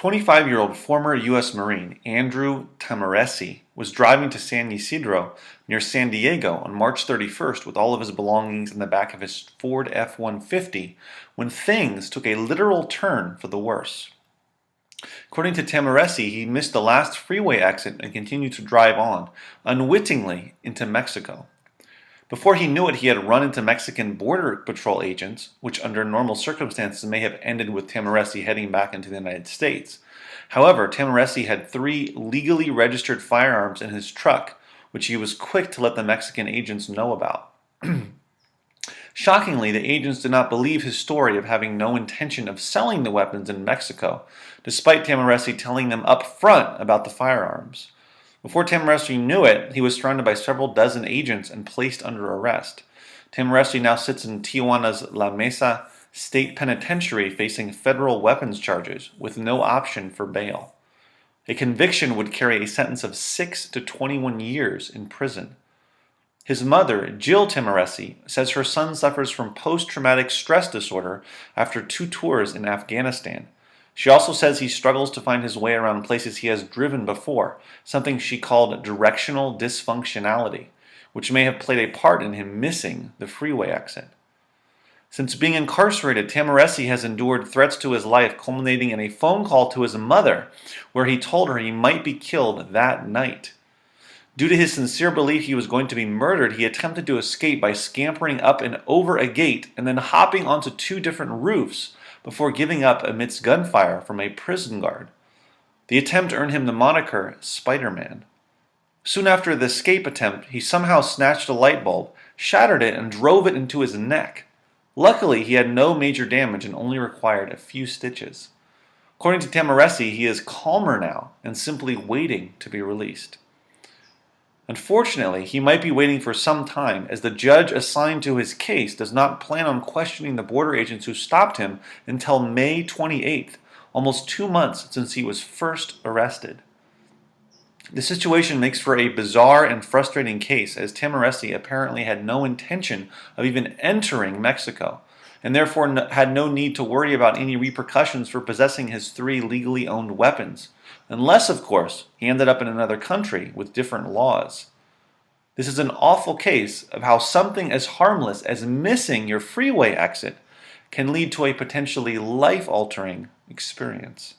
25-year-old former U.S. Marine Andrew Tahmooressi was driving to San Ysidro near San Diego on March 31st with all of his belongings in the back of his Ford F-150 when things took a literal turn for the worse. According to Tahmooressi, he missed the last freeway exit and continued to drive on, unwittingly, into Mexico. Before he knew it, he had run into Mexican Border Patrol agents, which under normal circumstances may have ended with Tahmooressi heading back into the United States. However, Tahmooressi had 3 legally registered firearms in his truck, which he was quick to let the Mexican agents know about. Shockingly, the agents did not believe his story of having no intention of selling the weapons in Mexico, despite Tahmooressi telling them up front about the firearms. Before Tahmooressi knew it, he was surrounded by several dozen agents and placed under arrest. Tahmooressi now sits in Tijuana's La Mesa State Penitentiary facing federal weapons charges with no option for bail. A conviction would carry a sentence of 6 to 21 years in prison. His mother, Jill Tahmooressi, says her son suffers from post-traumatic stress disorder after 2 tours in Afghanistan. She also says he struggles to find his way around places he has driven before, something she called directional dysfunctionality, which may have played a part in him missing the freeway exit. Since being incarcerated, Tahmooressi has endured threats to his life, culminating in a phone call to his mother, where he told her he might be killed that night. Due to his sincere belief he was going to be murdered, he attempted to escape by scampering up and over a gate and then hopping onto 2 different roofs before giving up amidst gunfire from a prison guard. The attempt earned him the moniker Spider-Man. Soon after the escape attempt, he somehow snatched a light bulb, shattered it, and drove it into his neck. Luckily, he had no major damage and only required a few stitches. According to Tahmooressi, he is calmer now and simply waiting to be released. Unfortunately, he might be waiting for some time, as the judge assigned to his case does not plan on questioning the border agents who stopped him until May 28th, almost 2 months since he was first arrested. The situation makes for a bizarre and frustrating case, as Tahmooressi apparently had no intention of even entering Mexico, and therefore had no need to worry about any repercussions for possessing his 3 legally owned weapons. Unless, of course, he ended up in another country with different laws. This is an awful case of how something as harmless as missing your freeway exit can lead to a potentially life-altering experience.